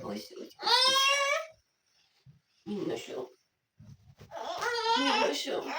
Ось. Мінушу. Мінушу.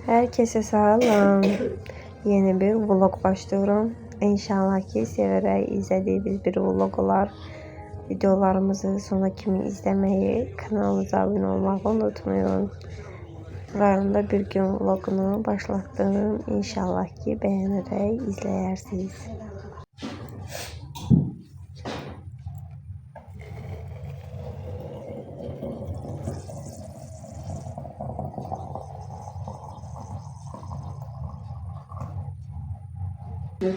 Herkese sağlam. Yeni bir vlog başlıyorum. İnşallah ki severek izlediğiniz bir vlog olar. Videolarımızı sona kimi izlemeyi, kanalımıza abone olmayı unutmayın. Rayonda bir gün vlogunu başlattım. İnşallah ki beğenerek izleyersiniz.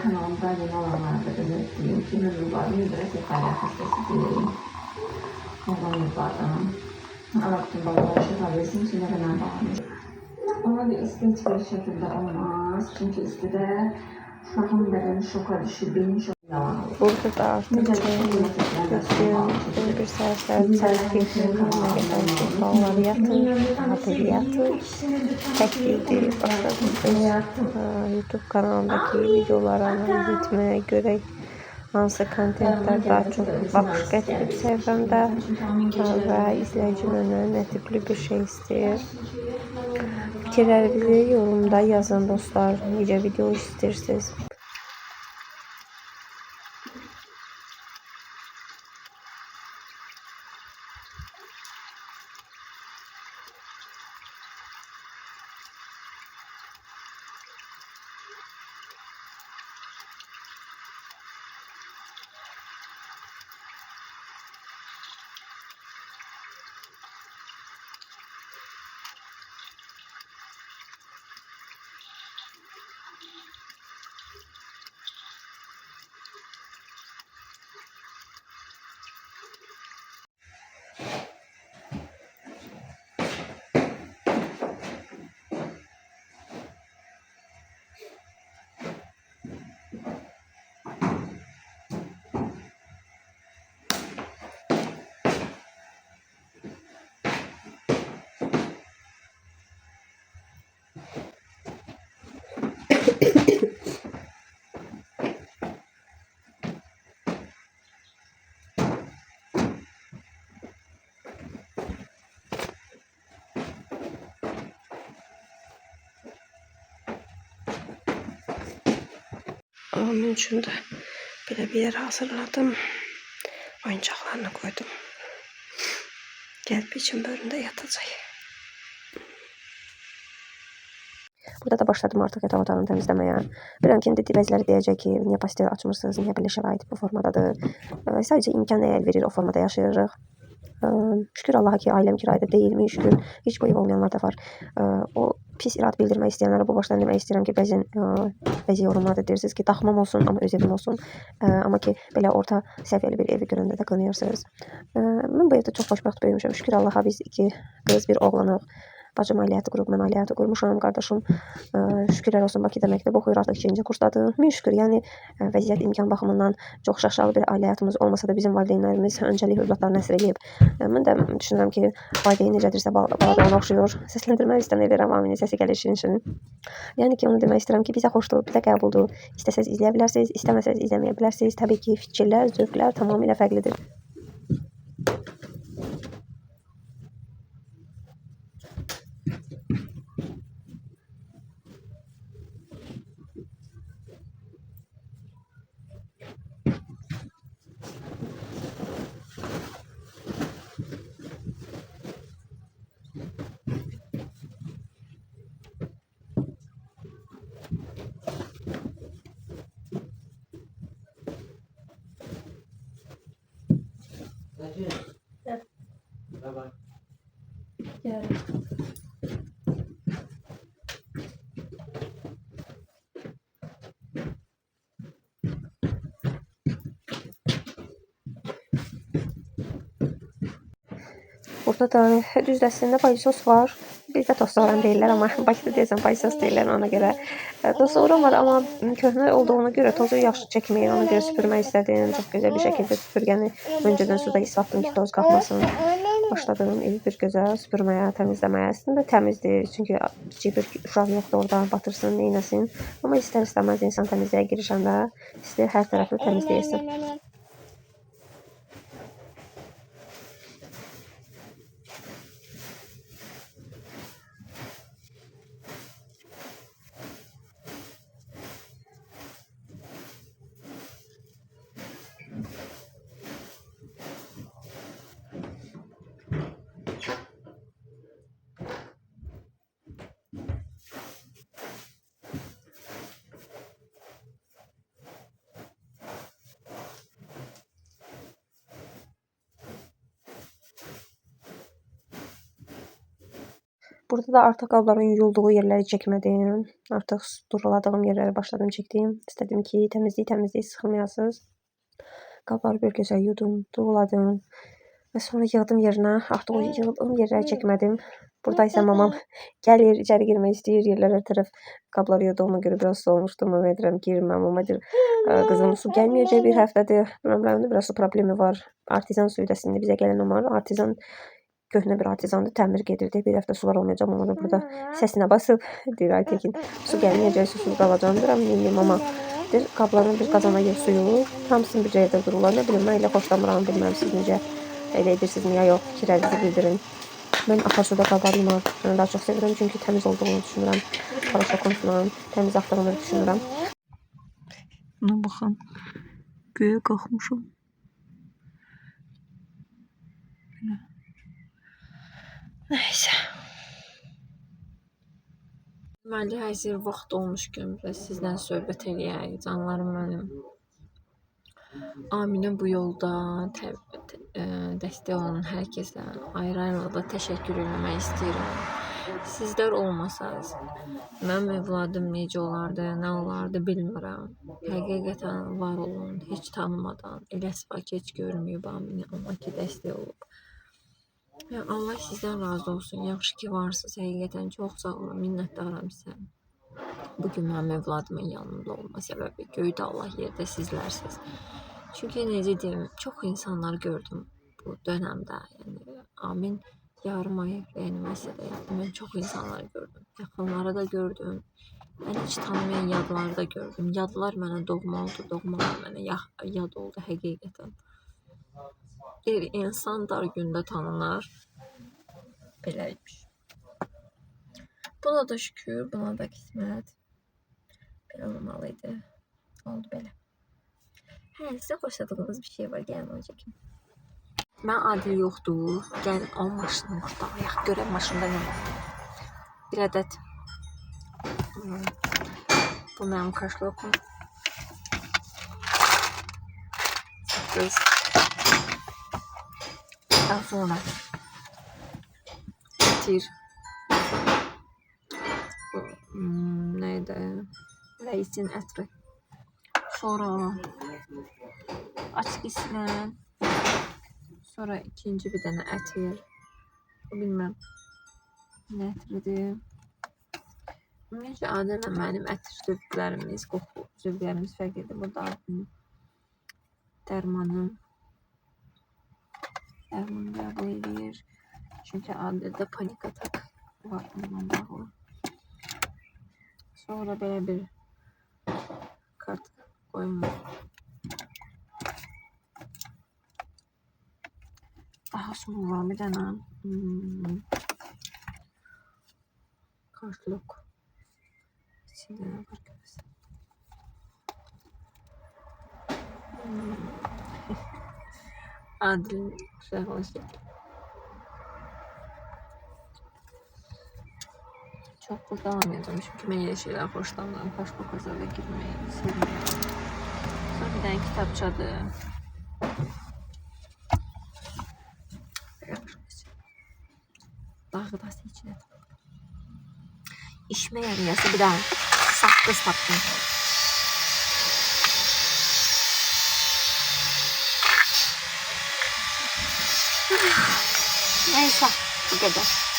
Kanalımda yeni olanlarda belirteyim ki mevzuların müdürət fəaliyyət hastası deyil. Ondan yukarıdan. Arap'ın bağlanışı tablesin içinde hemen bağlanmış. Ama bir isti hiçbir şekilde olmaz. Çünkü istide uşağın bədəni şoka düşür, beyin şoka yalan olur. Burada da artık bir saat bağları yatır, haberi yatır. Tekliydi başladım. YouTube kanalındaki videoları analiz etmeye göre hansı kontentler daha çok bakış getirip sayfamda ve izleyicilerine ne tipli bir şey istiyor. Fikirlerinizi yorumda yazın dostlar. Necə video istirsiniz? Onun için de böyle bir yere hazırladım. Oyuncaklarını koydum. Gelip için bölümde yatacak. Burada da başladım artık yatak otağını temizlemeye. Bilirəm ki, bəziləri deyəcək ki, niye pastel açmırsınız, niye belə şərait bu formadadır. Sadece imkan el verir, o formada yaşayırıq. Şükür Allah'a ki ailem kirayda değil mi? Şükür hiç bu ev olmayanlar da var. O pis irad bildirmək istəyənlərə bu başdan demək istəyirəm ki, bəzi yorumlarda deyirsiniz ki, daxmam olsun, amma öz evim olsun. Amma ki, belə orta səviyyəli bir evi görəndə də qınayırsınız. Mən bu evdə çox xoşbəxt böyümüşəm. Şükür Allah'a biz 2 qız, bir oğlanıq. Bacım ailəti qurub, mən ailəti qurmuşam. Qardaşım şükürlər olsun Bakıda məktəb oxuyur, artıq 2-ci kursdadır. Min şükür, yəni vəziyyət imkan baxımından çox şaşalı bir ailə həyatımız olmasa da bizim valideynlərimiz öncəlik övladlarına nəsr eləyib. Mən də düşünürəm ki, valideyn necədirsə bala da ona oxşuyur. Səsləndirmək istəmirəm, amma səsi gəlir şirin-şirin. Yəni ki, onu demək istəyirəm ki, bizə xoşdur, bizə qəbuldur. İstəsəz izləyə bilərsiniz, istəməsəz izləməyə bilərsiniz. Təbii ki, fikirlər, zövqlər tamamilə fərqlidir. Burada da düz əslində paysos var. Bizdə tostoğran deyirlər, amma Bakıda deyəsən paysos deyirlər, ona görə. Tostoğran var, amma köhnə olduğuna görə tozu yaxşı çəkmir, ona görə süpürmək istədim. Çox gözəl bir şəkildə süpürgəni öncədən suda islatdım ki, toz qalmasın. Başladım bir gözəl süpürməyə, təmizləməyə. Əslində təmizdir, çünki kiçik bir uşaq yoxdur orada, batırsın, neynəsin. Amma istər-istəməz insan təmizliyə girişəndə istəyir hər tərəfini təmizləyəsin. Burada da artıq qabların yuyulduğu yerləri çəkmədim. Artıq duruladığım yerləri başladım çəkdim. İstədim ki, təmizlik sıxılmayasınız. Qabları bir gözəl yudum, duruladım və sonra yığdım yerinə. Artıq o yığdığım yerləri çəkmədim. Burada isə mamam gəlir, içəri girmək istəyir. Yerlər hər tərəf qabları yuyduğuma görə biraz soğumuşdum. Mama edirəm, girmə. Mama deyir, qızım su gəlməyəcək bir həftədir. Rayonda biraz su problemi var. Artizan suyu da əslində bizə gələn var. Artizan köhnə bir artizandır, təmir gedirdi. Bir həftə sular olmayacaq. Mama da burada səsinə basıb deyir, ay Tekin, su gəlməyəcək, susuz qalacağım. Deyirəm, indi mama deyir, qabların bir qazana yer suyu, hamısını bir yerdə dururlar. Nə bilim, mən elə xoşlamıram, bilməm siz necə elə edirsinizmi ya yox, fikirlərinizi bildirin. Mən aparsuda qabları yumağı daha çox sevirəm, çünki təmiz olduğunu düşünürəm. Paraşokunla təmiz axtarılır düşünürəm. Buna baxın, göyə qalxmışam. Nəysə. Deməli, həzir vaxt olmuşkən biraz sizdən söhbət eləyək, canlarım mənim. Aminə bu yolda dəstək olan hər kəsə ayrı-ayrılıqda təşəkkür etmək istəyirəm. Sizlər olmasanız, mənim övladım necə olardı, nə olardı bilmirəm. Həqiqətən var olun, heç tanımadan, elə sifak heç görməyib Aminə, amma ki dəstək olub. Allah sizdən razı olsun. Yaxşı ki varsınız. Həqiqətən çox sağ olun. Minnətdaram sizə. Bugün mənim övladımın yanında olma səbəbi göydə Allah yerdə sizlərsiniz. Çünki necə deyim, çox insanlar gördüm bu dönəmdə. Yəni Amin yarım ay reanimasiyada yatdı. Mən çox insanlar gördüm. Yaxınları da gördüm. Mən heç tanımayan yadları da gördüm. Yadlar mənə doğma oldu, doğmalar mənə yad oldu həqiqətən. Bir insan dar gündə tanınar. Beləymiş. Buna da şükür, buna da qismət. Belə olmalıydı. Oldu belə. Sizə xoşladığınız bir şey var, gəlin onu çəkin. Mən adil yoxdur. Gəlin o maşını qurtaraq. Görək maşında nə var. Bir ədəd. Bu mənim kaşlokum. Qız. Daha sonra tir. Neydi? Reisin ətri. Sonra açıq islan. Sonra ikinci bir dənə ətir. Bilməm. Nətridir. Ümumiyyətlə Adillə mənim ətir zövqlərimiz, qoxu zövqlərimiz fərqlidir. Burada dərmanı qəbul edir. Çünki Adildə panik atak var bununla bağlı. Sonra belə bir kart qoymuş. Daha sonra bir dənə kartlok. İçində nə var görəsən? Adil uşaqlaşır. Çox qurdalanmayacağım çünki mən elə şeylər xoşlanmıram. Paşka kazada girməyi sevmiyorum. Sonra bir dənə kitabçadır. Dağıdası içine. İşime yarayası bir daha saklı sattım. Neyse bu kadar.